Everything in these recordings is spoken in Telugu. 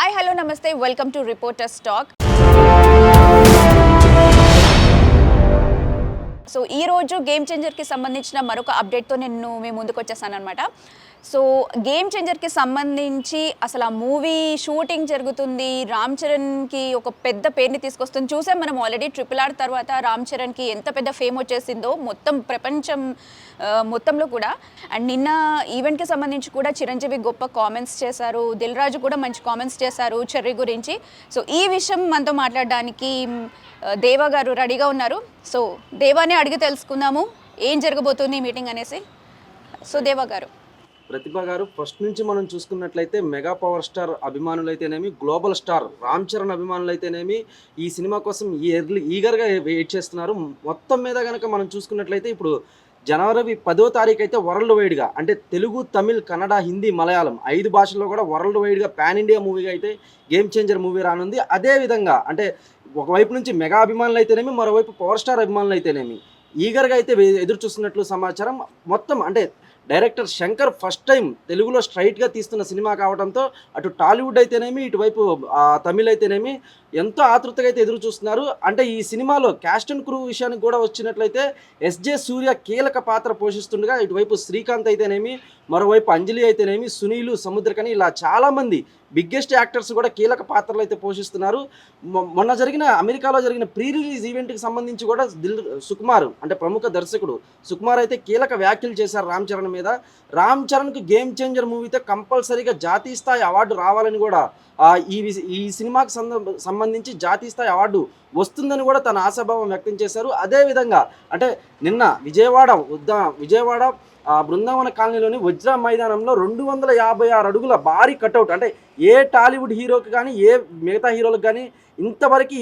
హాయ్ హలో నమస్తే welcome to reporters talk. So ఈరోజు గేమ్ చేంజర్కి సంబంధించిన మరొక అప్డేట్తో నేను మీ ముందుకు వచ్చేసాను అనమాట. సో గేమ్ చేంజర్కి సంబంధించి అసలు ఆ మూవీ షూటింగ్ జరుగుతుంది, రామ్ చరణ్కి ఒక పెద్ద పేరుని తీసుకొస్తుంది. చూసాం మనం ఆల్రెడీ RRR తర్వాత రామ్ చరణ్కి ఎంత పెద్ద ఫేమ్ వచ్చేసిందో మొత్తం ప్రపంచం మొత్తంలో కూడా. అండ్ నిన్న ఈవెంట్కి సంబంధించి కూడా చిరంజీవి గొప్ప కామెంట్స్ చేశారు, దిల్ రాజు కూడా మంచి కామెంట్స్ చేశారు చెర్రీ గురించి. సో ఈ విషయం మనతో మాట్లాడడానికి దేవా గారు రెడీగా ఉన్నారు. సో దేవానే అడిగి తెలుసుకుందాము ఏం జరగబోతుంది ఈ మీటింగ్ అనేసి. సో దేవా గారు, ప్రతిభ గారు, ఫస్ట్ నుంచి మనం చూసుకున్నట్లయితే మెగా పవర్ స్టార్ అభిమానులైతేనేమి, గ్లోబల్ స్టార్ రామ్ చరణ్ అభిమానులైతేనేమి ఈ సినిమా కోసం ఈగర్గా వెయిట్ చేస్తున్నారు. మొత్తం మీద కనుక మనం చూసుకున్నట్లయితే ఇప్పుడు జనవరి 10వ తారీఖు అయితే వరల్డ్ వైడ్గా, అంటే తెలుగు, తమిళ్, కన్నడ, హిందీ, మలయాళం 5 భాషల్లో కూడా వరల్డ్ వైడ్గా పాన్ ఇండియా మూవీగా అయితే గేమ్ చేంజర్ మూవీ రానుంది. అదేవిధంగా అంటే ఒకవైపు నుంచి మెగా అభిమానులు అయితేనేమి, మరోవైపు పవర్ స్టార్ అభిమానులు అయితేనేమి ఈగర్గా అయితే ఎదురు చూస్తున్నట్లు సమాచారం. మొత్తం అంటే డైరెక్టర్ శంకర్ ఫస్ట్ టైం తెలుగులో స్ట్రైట్గా తీస్తున్న సినిమా కావడంతో అటు టాలీవుడ్ అయితేనేమి, ఇటువైపు తమిళ్ అయితేనేమి ఎంతో ఆతృతగా అయితే ఎదురు చూస్తున్నారు. అంటే ఈ సినిమాలో క్యాస్ట్ అండ్ క్రూ విషయానికి కూడా వచ్చినట్లయితే ఎస్జే సూర్య కీలక పాత్ర పోషిస్తుండగా, ఇటువైపు శ్రీకాంత్ అయితేనేమి, మరోవైపు అంజలి అయితేనేమి, సునీలు, సముద్రకని ఇలా చాలామంది బిగ్గెస్ట్ యాక్టర్స్ కూడా కీలక పాత్రలు అయితే పోషిస్తున్నారు. మొన్న జరిగిన అమెరికాలో జరిగిన ప్రీ రిలీజ్ ఈవెంట్కి సంబంధించి కూడా సుకుమార్ అంటే ప్రముఖ దర్శకుడు సుకుమార్ అయితే కీలక వ్యాఖ్యలు చేశారు రామ్ చరణ్ మీద. రామ్ చరణ్కు గేమ్ చేంజర్ మూవీతో కంపల్సరీగా జాతీయ స్థాయి అవార్డు రావాలని కూడా ఈ సినిమాకి సంబంధించి జాతీయ స్థాయి అవార్డు వస్తుందని కూడా తన ఆశాభావం వ్యక్తం చేశారు. అదేవిధంగా అంటే నిన్న విజయవాడ బృందావన కాలనీలోని వజ్ర మైదానంలో 256 అడుగుల భారీ కటౌట్, అంటే ఏ టాలీవుడ్ హీరోకి కానీ ఏ మిగతా హీరోలకు కానీ ఇంతవరకు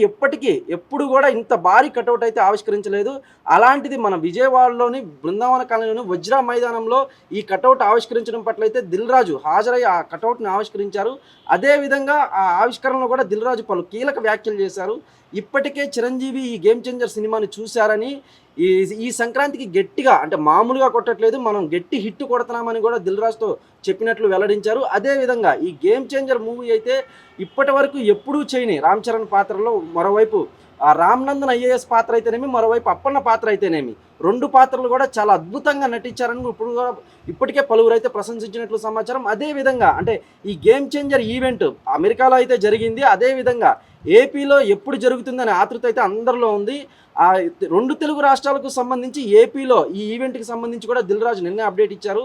ఎప్పుడు కూడా ఇంత భారీ కటౌట్ అయితే ఆవిష్కరించలేదు. అలాంటిది మన విజయవాడలోని బృందావన కాలనీలోని వజ్ర మైదానంలో ఈ కటౌట్ ఆవిష్కరించడం పట్లయితే దిల్ రాజు హాజరై ఆ కటౌట్ని ఆవిష్కరించారు. అదేవిధంగా ఆ ఆవిష్కరణలో కూడా దిల్ రాజు పలు కీలక వ్యాఖ్యలు చేశారు. ఇప్పటికే చిరంజీవి ఈ గేమ్ చేంజర్ సినిమాని చూశారని, ఈ సంక్రాంతికి గట్టిగా అంటే మామూలుగా కొట్టట్లేదు, మనం గట్టి హిట్ కొడుతున్నామని కూడా దిల్ రాజుతో చెప్పినట్లు వెల్లడించారు. అదేవిధంగా ఈ గేమ్ చేంజర్ మూవీ అయితే ఇప్పటి వరకు ఎప్పుడూ చేయని రామ్ చరణ్ పాత్రలో మరోవైపు రామ్ నందన్ IAS పాత్ర అయితేనేమి, మరోవైపు అప్పన్న పాత్ర అయితేనేమి 2 పాత్రలు కూడా చాలా అద్భుతంగా నటించారని ఇప్పటికే పలువురు అయితే ప్రశంసించినట్లు సమాచారం. అదేవిధంగా అంటే ఈ గేమ్ చేంజర్ ఈవెంట్ అమెరికాలో అయితే జరిగింది, అదేవిధంగా ఏపీలో ఎప్పుడు జరుగుతుందనే ఆతృత అయితే అందరిలో ఉంది. 2 తెలుగు రాష్ట్రాలకు సంబంధించి ఏపీలో ఈ ఈవెంట్కి సంబంధించి కూడా దిల్ రాజు నిన్నే అప్డేట్ ఇచ్చారు.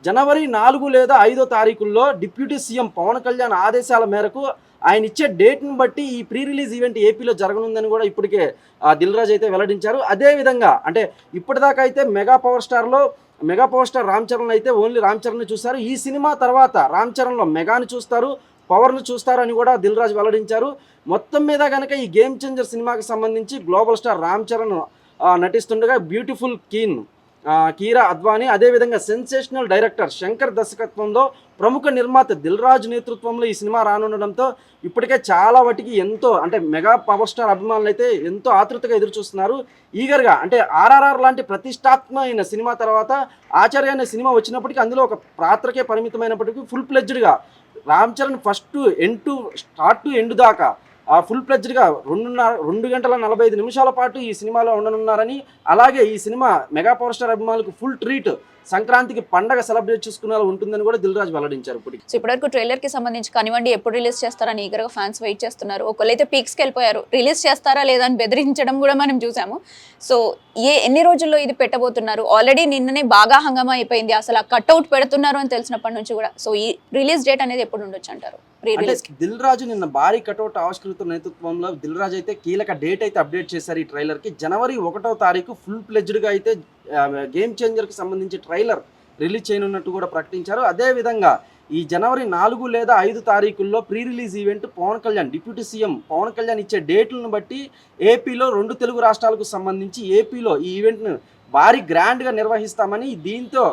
జనవరి 4 లేదా 5వ తారీఖుల్లో డిప్యూటీ సీఎం పవన్ కళ్యాణ్ ఆదేశాల మేరకు ఆయన ఇచ్చే డేట్ని బట్టి ఈ ప్రీ రిలీజ్ ఈవెంట్ ఏపీలో జరగనుందని కూడా ఇప్పటికే దిల్ రాజు అయితే వెల్లడించారు. అదేవిధంగా అంటే ఇప్పటిదాకా అయితే mega power star Ram Charan అయితే ఓన్లీ రామ్ చరణ్ని చూస్తారు. ఈ సినిమా తర్వాత రామ్ చరణ్లో మెగాని చూస్తారు, పవర్ను చూస్తారని కూడా దిల్ రాజు వెల్లడించారు. మొత్తం మీద కనుక ఈ గేమ్ చేంజర్ సినిమాకి సంబంధించి గ్లోబల్ స్టార్ రామ్ చరణ్ నటిస్తుండగా బ్యూటిఫుల్ కీరా అద్వానీ, అదేవిధంగా సెన్సేషనల్ డైరెక్టర్ శంకర్ దర్శకత్వంలో ప్రముఖ నిర్మాత దిల్ రాజు నేతృత్వంలో ఈ సినిమా రానుండడంతో ఇప్పటికే చాలా వాటికి ఎంతో అంటే మెగా పవర్ స్టార్ అభిమానులు అయితే ఎంతో ఆతృతగా ఎదురు చూస్తున్నారు ఈగర్గా. అంటే RRR లాంటి ప్రతిష్టాత్మకమైన సినిమా తర్వాత ఆచార్య అనే సినిమా వచ్చినప్పటికీ అందులో ఒక పాత్రకే పరిమితమైనప్పటికీ ఫుల్ ప్లెడ్జ్డ్గా Ram Charan start to end దాకా ఫుల్ ప్లెడ్జ్డ్గా 2 గంటల 45 నిమిషాల పాటు ఈ సినిమాలో ఉండనున్నారని, అలాగే ఈ సినిమా మెగా పవర్ స్టార్ అభిమానులకు ఫుల్ ట్రీట్, సంక్రాంతికి పండగ సెలబ్రేట్ చేసుకునేలా ఉంటుందని కూడా దిల్ రాజు వెల్లడించారు. సో ఇప్పటివరకు ట్రైలర్కి సంబంధించి కానివ్వండి, ఎప్పుడు రిలీజ్ చేస్తారని ఈగర్గా ఫ్యాన్స్ వెయిట్ చేస్తున్నారు. ఒకళ్ళైతే పీక్స్కి వెళ్ళిపోయారు, రిలీజ్ చేస్తారా లేదా అని బెదిరించడం కూడా మనం చూసాము. సో ఎన్ని రోజుల్లో ఇది పెట్టబోతున్నారు? ఆల్రెడీ నిన్ననే బాగా హంగామా అయిపోయింది, అసలు ఆ కట్అవుట్ పెడుతున్నారు అని తెలిసినప్పటి నుంచి కూడా. సో ఈ రిలీజ్ డేట్ అనేది ఎప్పుడు ఉండొచ్చు అంటారు? దిల్ రాజు నిన్న భారీ కటౌట్ ఆవిష్కృత నేతృత్వంలో దిల్ రాజు అయితే కీలక డేట్ అయితే అప్డేట్ చేశారు ఈ ట్రైలర్కి. జనవరి 1వ తారీఖు ఫుల్ ప్లెడ్జ్డ్గా అయితే గేమ్ చేంజర్కి సంబంధించి ట్రైలర్ రిలీజ్ చేయనున్నట్టు కూడా ప్రకటించారు. అదేవిధంగా ఈ జనవరి 4 లేదా 5 తారీఖుల్లో pre release event deputy CM Pawan Kalyan ఇచ్చే డేట్లను బట్టి ఏపీలో 2 తెలుగు రాష్ట్రాలకు సంబంధించి ఏపీలో ఈ ఈవెంట్ను భారీ గ్రాండ్గా నిర్వహిస్తామని, దీంతో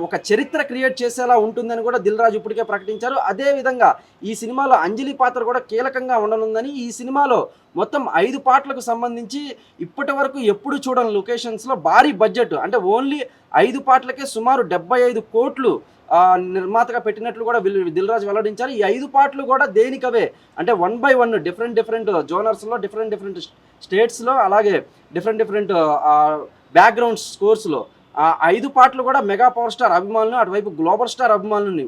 ఒక చరిత్ర క్రియేట్ చేసేలా ఉంటుందని కూడా దిల్ రాజు ఇప్పటికే ప్రకటించారు. అదేవిధంగా ఈ సినిమాలో అంజలి పాత్ర కూడా కీలకంగా ఉండనుందని, ఈ సినిమాలో మొత్తం 5 పాటలకు సంబంధించి ఇప్పటి వరకు ఎప్పుడు చూడని లొకేషన్స్లో భారీ బడ్జెట్, అంటే ఓన్లీ 5 పాటలకే సుమారు 75 కోట్లు నిర్మాతగా పెట్టినట్లు కూడా దిల్ రాజు వెల్లడించారు. ఈ 5 పాటలు కూడా దేనికవే, అంటే 1 by 1 డిఫరెంట్ జోనర్స్లో, డిఫరెంట్ స్టేట్స్లో, అలాగే డిఫరెంట్ బ్యాక్గ్రౌండ్ స్కోర్స్లో 5 పాటలు కూడా మెగా పవర్ స్టార్ అభిమానులు, అటువైపు గ్లోబల్ స్టార్ అభిమానులని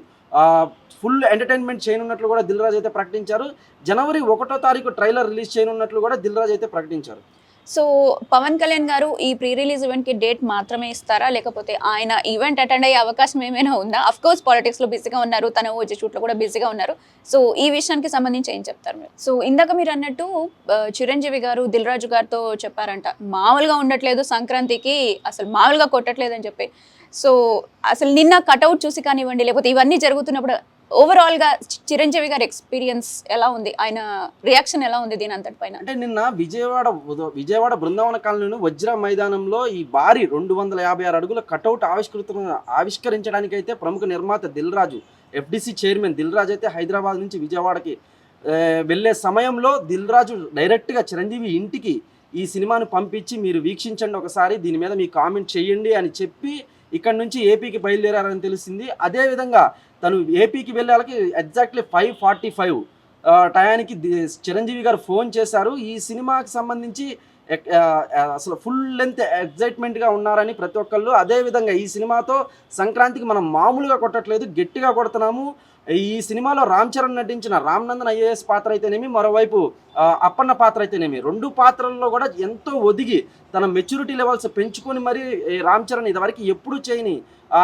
ఫుల్ ఎంటర్టైన్మెంట్ చేయనున్నట్లు కూడా దిల్ రాజు అయితే ప్రకటించారు. జనవరి 1వ తారీఖు ట్రైలర్ రిలీజ్ చేయనున్నట్లు కూడా దిల్ రాజు అయితే ప్రకటించారు. సో పవన్ కళ్యాణ్ గారు ఈ ప్రీ రిలీజ్ ఈవెంట్కి డేట్ మాత్రమే ఇస్తారా, లేకపోతే ఆయన ఈవెంట్ అటెండ్ అయ్యే అవకాశం ఏమైనా ఉందా? అఫ్ కోర్స్ పాలిటిక్స్లో బిజీగా ఉన్నారు, తన ఓజీ షూట్లో కూడా బిజీగా ఉన్నారు. సో ఈ విషయానికి సంబంధించి ఏం చెప్తారు మీరు? సో ఇందాక మీరు అన్నట్టు చిరంజీవి గారు దిల్ రాజు గారితో చెప్పారంట, మామూలుగా ఉండట్లేదు సంక్రాంతికి, అసలు మామూలుగా కొట్టట్లేదు అని చెప్పి. సో అసలు నిన్న కట్అవుట్ చూసి కానివ్వండి, లేకపోతే ఇవన్నీ జరుగుతున్నప్పుడు ఓవరాల్గా చిరంజీవి గారి ఎక్స్పీరియన్స్ ఎలా ఉంది, ఆయన రియాక్షన్ ఎలా ఉంది దీని అంతటిపైన? అంటే నిన్న విజయవాడ బృందావన కాలనీలోని వజ్ర మైదానంలో ఈ భారీ 256 అడుగుల కటౌట్ ఆవిష్కరించడానికైతే ప్రముఖ నిర్మాత దిల్ రాజు, ఎఫ్డిసి చైర్మన్ దిల్ రాజు అయితే హైదరాబాద్ నుంచి విజయవాడకి వెళ్ళే సమయంలో దిల్ రాజు డైరెక్ట్గా చిరంజీవి ఇంటికి ఈ సినిమాను పంపించి, మీరు వీక్షించండి ఒకసారి, దీని మీద మీ కామెంట్ చేయండి అని చెప్పి ఇక్కడ నుంచి ఏపీకి బయలుదేరారని తెలిసింది. అదేవిధంగా తను ఏపీకి వెళ్ళాలకి ఎగ్జాక్ట్లీ 5:45 టయానికి చిరంజీవి గారు ఫోన్ చేశారు. ఈ సినిమాకి సంబంధించి అసలు ఫుల్ లెంత్ ఎగ్జైట్మెంట్గా ఉన్నారని ప్రతి ఒక్కళ్ళు. అదేవిధంగా ఈ సినిమాతో సంక్రాంతికి మనం మామూలుగా కొట్టట్లేదు, గట్టిగా కొడుతున్నాము. ఈ సినిమాలో రామ్ చరణ్ నటించిన రామ్నందన్ ఐఏఎస్ పాత్ర అయితేనేమి, మరోవైపు అప్పన్న పాత్ర అయితేనేమి, 2 పాత్రల్లో కూడా ఎంతో ఒదిగి తన మెచ్యూరిటీ లెవెల్స్ పెంచుకొని మరి రామ్ చరణ్ ఇదివరకు ఎప్పుడూ చేయని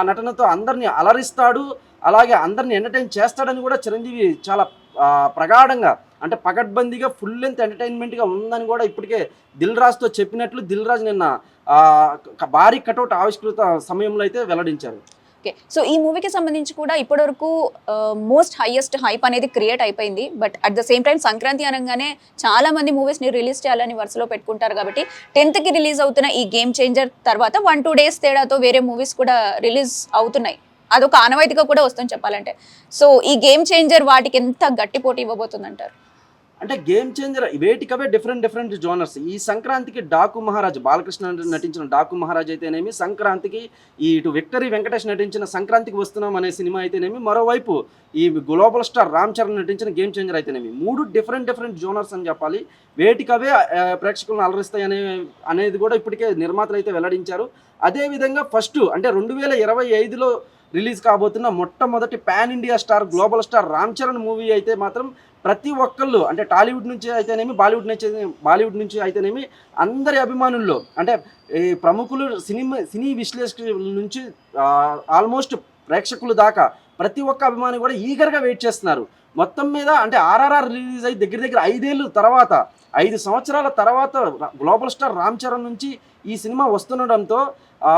నటనతో అందరినీ అలరిస్తాడు, అలాగే అందరినీ ఎంటర్టైన్ చేస్తాడని కూడా చిరంజీవి చాలా ప్రగాఢంగా, అంటే పకడ్బందీగా ఫుల్ లెంత్ ఎంటర్టైన్మెంట్గా ఉందని కూడా ఇప్పటికే దిల్ రాజుతో చెప్పినట్లు దిల్ రాజు నిన్న భారీ కటౌట్ ఆవిష్కృత సమయంలో అయితే వెల్లడించారు. ఓకే, సో ఈ మూవీకి సంబంధించి కూడా ఇప్పటివరకు మోస్ట్ హైయెస్ట్ హైప్ అనేది క్రియేట్ అయిపోయింది. But at the same time Sankranti అనగానే చాలా మంది మూవీస్ని రిలీజ్ చేయాలని వరుసలో పెట్టుకుంటారు కాబట్టి 10th రిలీజ్ అవుతున్న ఈ గేమ్ చేంజర్ తర్వాత 1-2 డేస్ తేడాతో వేరే మూవీస్ కూడా రిలీజ్ అవుతున్నాయి. అదొక ఆనవాయితీగా కూడా వస్తుంది చెప్పాలంటే. సో ఈ గేమ్ చేంజర్ వాటికి ఎంత గట్టి పోటీ ఇవ్వబోతుంది అంటారు? అంటే గేమ్ చేంజర్ వేటికవే డిఫరెంట్ జోనర్స్. ఈ సంక్రాంతికి డాకు మహారాజ్, బాలకృష్ణ నటించిన డాకు మహారాజ్ అయితేనేమి, సంక్రాంతికి ఇటు విక్టరీ వెంకటేష్ నటించిన సంక్రాంతికి వస్తున్నాం అనే సినిమా అయితేనేమి, మరోవైపు ఈ గ్లోబల్ స్టార్ రామ్ చరణ్ నటించిన గేమ్ చేంజర్ అయితేనేమి, 3 డిఫరెంట్ జోనర్స్ అని చెప్పాలి. వేటికవే ప్రేక్షకులను అలరిస్తాయి అనేది కూడా ఇప్పటికే నిర్మాతలు అయితే వెల్లడించారు. అదేవిధంగా ఫస్ట్ అంటే 2025లో రిలీజ్ కాబోతున్న మొట్టమొదటి pan India star global star Ram Charan movie అయితే మాత్రం ప్రతి ఒక్కళ్ళు, అంటే టాలీవుడ్ నుంచి అయితేనేమి, బాలీవుడ్ నుంచి అయితేనేమి, అందరి అభిమానుల్లో, అంటే ఈ ప్రముఖులు, సినీ విశ్లేషకుల నుంచి ఆల్మోస్ట్ ప్రేక్షకులు దాకా ప్రతి ఒక్క అభిమాని కూడా ఈగర్గా వెయిట్ చేస్తున్నారు. మొత్తం మీద అంటే ఆర్ఆర్ఆర్ రిలీజ్ అయ్యి దగ్గర 5 ఏళ్ళు తర్వాత, 5 సంవత్సరాల తర్వాత గ్లోబల్ స్టార్ రామ్ చరణ్ నుంచి ఈ సినిమా వస్తుండడంతో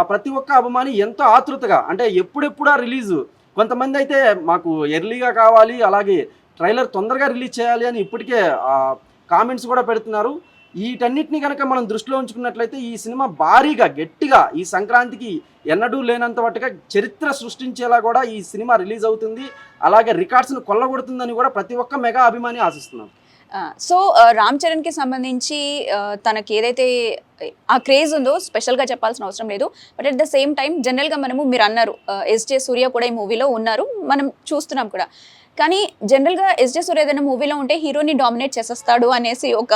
ప్రతి ఒక్క అభిమాని ఎంతో ఆతృతగా, అంటే ఎప్పుడెప్పుడా రిలీజు, కొంతమంది అయితే మాకు ఎర్లీగా కావాలి, అలాగే ట్రైలర్ తొందరగా రిలీజ్ చేయాలి అని ఇప్పటికే కామెంట్స్ కూడా పెడుతున్నారు. వీటన్నిటిని కనుక మనం దృష్టిలో ఉంచుకున్నట్లయితే ఈ సినిమా భారీగా గట్టిగా ఈ సంక్రాంతికి ఎన్నడూ లేనంత వాటిగా చరిత్ర సృష్టించేలా కూడా ఈ సినిమా రిలీజ్ అవుతుంది, అలాగే రికార్డ్స్ను కొల్లగొడుతుందని కూడా ప్రతి ఒక్క మెగా అభిమాని ఆశిస్తున్నారు. సో రామ్ చరణ్కి సంబంధించి తనకి ఏదైతే ఆ క్రేజ్ ఉందో స్పెషల్గా చెప్పాల్సిన అవసరం లేదు. But at the same time జనరల్గా మీరు అన్నారు ఎస్జే సూర్య కూడా ఈ మూవీలో ఉన్నారు, మనం చూస్తున్నాం కూడా. కానీ జనరల్గా ఎస్జే సూర్య ఏదైనా మూవీలో ఉంటే హీరోని డామినేట్ చేసేస్తాడు అనేసి ఒక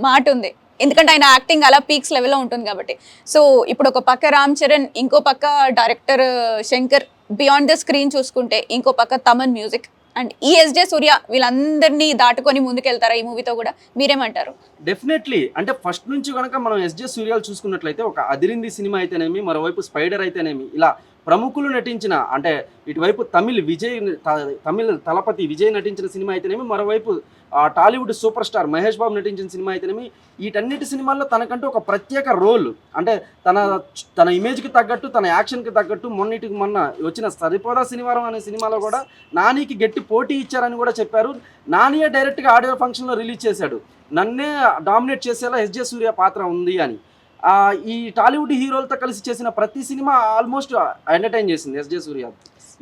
మాట ఉంది, ఎందుకంటే ఆయన యాక్టింగ్ అలా పీక్స్ లెవెల్లో ఉంటుంది కాబట్టి. సో ఇప్పుడు ఒక పక్క రామ్ చరణ్, ఇంకో పక్క director Shankar, beyond the screen చూసుకుంటే ఇంకో పక్క తమన్ మ్యూజిక్, అండ్ ఈ ఎస్జే సూర్య, వీళ్ళందరినీ దాటుకొని ముందుకెళ్తారా ఈ మూవీతో కూడా? మీరేమంటారు? డెఫినెట్లీ. అంటే ఫస్ట్ నుంచి కనుక మనం ఎస్జే సూర్యాలు చూసుకున్నట్లయితే ఒక అదిరింది సినిమా అయితేనేమి, మరోవైపు స్పైడర్ అయితేనేమి, ఇలా ప్రముఖులు నటించిన, అంటే ఇటువైపు తమిళ్ తలపతి విజయ్ నటించిన సినిమా అయితేనేమి, మరోవైపు టాలీవుడ్ సూపర్ స్టార్ మహేష్ బాబు నటించిన సినిమా అయితేనేమి, వీటన్నిటి సినిమాల్లో తనకంటూ ఒక ప్రత్యేక రోల్, అంటే తన ఇమేజ్కి తగ్గట్టు, తన యాక్షన్కి తగ్గట్టు మొన్న వచ్చిన సరిపోదా శనివారం అనే సినిమాలో కూడా నానికి గట్టి పోటీ ఇచ్చారని కూడా చెప్పారు. నానియే డైరెక్ట్గా ఆడియో ఫంక్షన్లో రిలీజ్ చేశాడు, నన్నే డామినేట్ చేసేలా ఎస్జే సూర్య పాత్ర ఉంది అని. ఈ టాలీవుడ్ హీరోలతో కలిసి చేసిన ప్రతి సినిమా ఆల్మోస్ట్ ఎంటర్టైన్ చేసింది ఎస్జే సూర్య.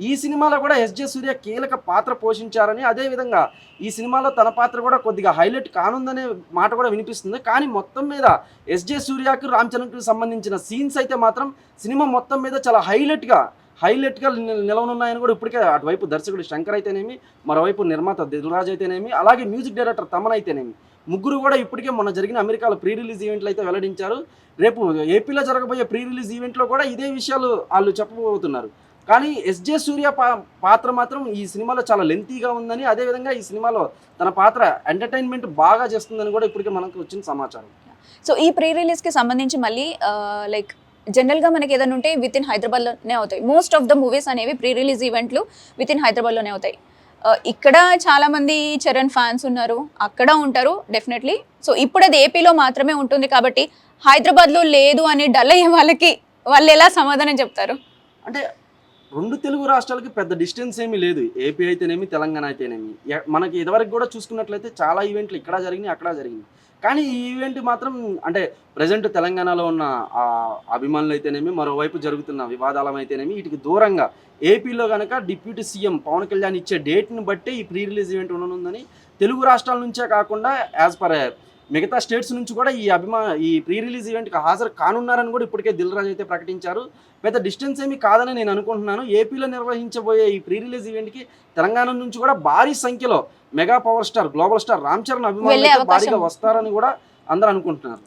ఈ సినిమాలో కూడా ఎస్జే సూర్య కీలక పాత్ర పోషించారని, అదేవిధంగా ఈ సినిమాలో తన పాత్ర కూడా కొద్దిగా హైలైట్ కానుందనే మాట కూడా వినిపిస్తుంది. కానీ మొత్తం మీద ఎస్జే సూర్యకు రామ్ చరణ్కి సంబంధించిన సీన్స్ అయితే మాత్రం సినిమా మొత్తం మీద చాలా హైలైట్గా నిలవనున్నాయని కూడా ఇప్పటికే అటువైపు దర్శకుడు శంకర్ అయితేనేమి, మరోవైపు నిర్మాత దిల్రాజ్ అయితేనేమి, అలాగే మ్యూజిక్ డైరెక్టర్ తమన్ అయితేనేమి, ముగ్గురు కూడా ఇప్పటికే మొన్న జరిగిన అమెరికాలో ప్రీ రిలీజ్ ఈవెంట్లు అయితే వెల్లడించారు. రేపు ఏపీలో జరగబోయే ప్రీ రిలీజ్ ఈవెంట్లో కూడా ఇదే విషయాలు వాళ్ళు చెప్పబోతున్నారు. కానీ ఎస్జే సూర్య పాత్ర మాత్రం ఈ సినిమాలో చాలా లెంతీగా ఉందని, అదేవిధంగా ఈ సినిమాలో తన పాత్ర ఎంటర్టైన్మెంట్ బాగా చేస్తుందని కూడా ఇప్పటికే మనకు వచ్చిన సమాచారం. సో ఈ ప్రీ రిలీజ్కి సంబంధించి మళ్ళీ లైక్ జనరల్గా మనకి ఏదైనా ఉంటే విత్ ఇన్ హైదరాబాద్లోనే అవుతాయి. మోస్ట్ ఆఫ్ ద మూవీస్ అనేవి ప్రీ రిలీజ్ ఈవెంట్లు విత్ ఇన్ హైదరాబాద్లోనే అవుతాయి. ఇక్కడ చాలామంది చరణ్ ఫ్యాన్స్ ఉన్నారు, అక్కడ ఉంటారు డెఫినెట్లీ. సో ఇప్పుడు అది ఏపీలో మాత్రమే ఉంటుంది కాబట్టి హైదరాబాద్లో లేదు అని డల్ అయ్యే వాళ్ళకి వాళ్ళు ఎలా సమాధానం చెప్తారు? అంటే రెండు తెలుగు రాష్ట్రాలకి పెద్ద డిస్టెన్స్ ఏమీ లేదు. ఏపీ అయితేనేమి, తెలంగాణ అయితేనేమి. మనకి ఇదివరకు కూడా చూసుకున్నట్లయితే చాలా ఈవెంట్లు ఇక్కడ జరిగినాయి, అక్కడ జరిగింది. కానీ ఈ ఈవెంట్ మాత్రం అంటే ప్రజెంట్ తెలంగాణలో ఉన్న అభిమానులు అయితేనేమి, మరోవైపు జరుగుతున్న వివాదాలం అయితేనేమి, వీటికి దూరంగా ఏపీలో కనుక డిప్యూటీ సీఎం పవన్ కళ్యాణ్ ఇచ్చే డేట్ని బట్టి ఈ ప్రీ రిలీజ్ ఈవెంట్ ఉండనుందని, తెలుగు రాష్ట్రాల నుంచే కాకుండా యాజ్ పర్ మిగతా స్టేట్స్ నుంచి కూడా ఈ ప్రీ రిలీజ్ ఈవెంట్కి హాజరు కానున్నారని కూడా ఇప్పటికే దిల్రాజ్ అయితే ప్రకటించారు. పెద్ద డిస్టెన్స్ ఏమీ కాదని నేను అనుకుంటున్నాను. ఏపీలో నిర్వహించబోయే ఈ ప్రీ రిలీజ్ ఈవెంట్కి తెలంగాణ నుంచి కూడా భారీ సంఖ్యలో mega power star, global star Ram Charan అభిమానులు భారీగా వస్తారని కూడా అందరూ అనుకుంటున్నారు.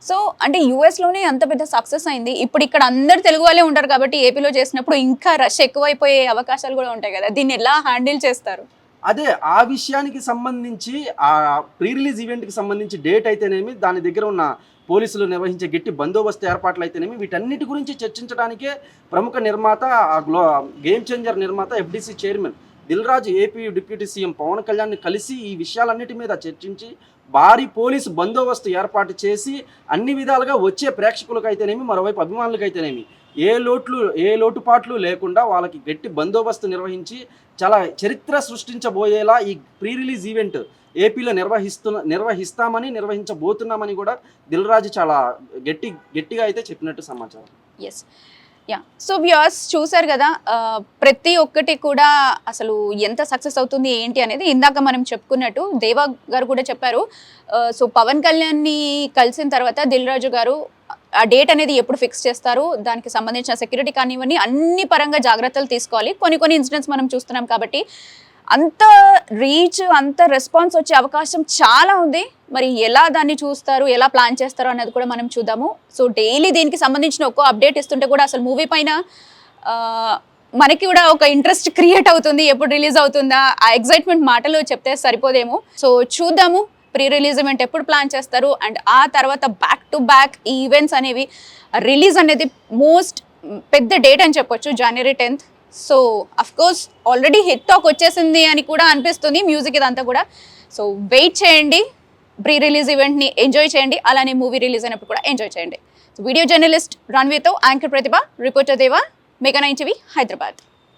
సో అంటే యూఎస్లోనే అంత పెద్ద సక్సెస్ అయింది, ఇప్పుడు ఇక్కడ అందరు తెలుగు వాళ్ళే ఉంటారు కాబట్టి ఏపీలో చేసినప్పుడు ఇంకా రష్ ఎక్కువైపోయే అవకాశాలు కూడా ఉంటాయి కదా, దీన్ని ఎలా హ్యాండిల్ చేస్తారు? అదే ఆ విషయానికి సంబంధించి ఆ ప్రీ రిలీజ్ ఈవెంట్కి సంబంధించి డేట్ అయితేనేమి, దాని దగ్గర ఉన్న పోలీసులు నిర్వహించే గట్టి బందోబస్తు ఏర్పాట్లు అయితేనేమి, వీటన్నిటి గురించి చర్చించడానికే ప్రముఖ నిర్మాత, గేమ్ చేంజర్ నిర్మాత, FDC chairman Dilraj AP deputy CM Pawan కళ్యాణ్ని కలిసి ఈ విషయాలన్నిటి మీద చర్చించి భారీ పోలీసు బందోబస్తు ఏర్పాటు చేసి అన్ని విధాలుగా వచ్చే ప్రేక్షకులకు అయితేనేమి, మరోవైపు అభిమానులకు అయితేనేమి ఏ లోటుపాట్లు లేకుండా వాళ్ళకి గట్టి బందోబస్తు నిర్వహించి చాలా చరిత్ర సృష్టించబోయేలా ఈ ప్రీ రిలీజ్ ఈవెంట్ ఏపీలో నిర్వహించబోతున్నామని కూడా దిల్రాజు చాలా గట్టిగా అయితే చెప్పినట్టు సమాచారం. Yes, yeah. సో వ్యూయర్స్ చూసారు కదా, ప్రతి ఒక్కటి కూడా అసలు ఎంత సక్సెస్ అవుతుంది ఏంటి అనేది ఇందాక మనం చెప్పుకున్నట్టు దేవా గారు కూడా చెప్పారు. సో పవన్ కళ్యాణ్ని కలిసిన తర్వాత దిల్రాజు గారు ఆ డేట్ అనేది ఎప్పుడు ఫిక్స్ చేస్తారు, దానికి సంబంధించిన సెక్యూరిటీ కానివ్వండి అన్ని పరంగా జాగ్రత్తలు తీసుకోవాలి. కొన్ని ఇన్సిడెంట్స్ మనం చూస్తున్నాం కాబట్టి అంత రీచ్, అంత రెస్పాన్స్ వచ్చే అవకాశం చాలా ఉంది. మరి ఎలా దాన్ని చూస్తారు, ఎలా ప్లాన్ చేస్తారు అనేది కూడా మనం చూద్దాము. సో డైలీ దీనికి సంబంధించిన ఒక్కో అప్డేట్ ఇస్తుంటే కూడా అసలు మూవీ పైన మనకి కూడా ఒక ఇంట్రెస్ట్ క్రియేట్ అవుతుంది. ఎప్పుడు రిలీజ్ అవుతుందా, ఆ ఎగ్జైట్మెంట్ మాటలు చెప్తే సరిపోదేమో. సో చూద్దాము ప్రీ రిలీజ్ ఈవెంట్ ఎప్పుడు ప్లాన్ చేస్తారు, అండ్ ఆ తర్వాత బ్యాక్ టు బ్యాక్ ఈవెంట్స్ అనేవి. రిలీజ్ అనేది మోస్ట్ పెద్ద డేట్ అని చెప్పొచ్చు, January 10th. So of course already hit talk వచ్చేసింది అని కూడా అనిపిస్తుంది మ్యూజిక్ ఇదంతా కూడా. సో వెయిట్ చేయండి, ప్రీ రిలీజ్ ఈవెంట్ని ఎంజాయ్ చేయండి, అలానే మూవీ రిలీజ్ అయినప్పుడు కూడా ఎంజాయ్ చేయండి. వీడియో జర్నలిస్ట్ రణ్వీతో యాంకర్ ప్రతిభ, రిపోర్టర్ దేవా, మెగా 9 టీవీ, హైదరాబాద్.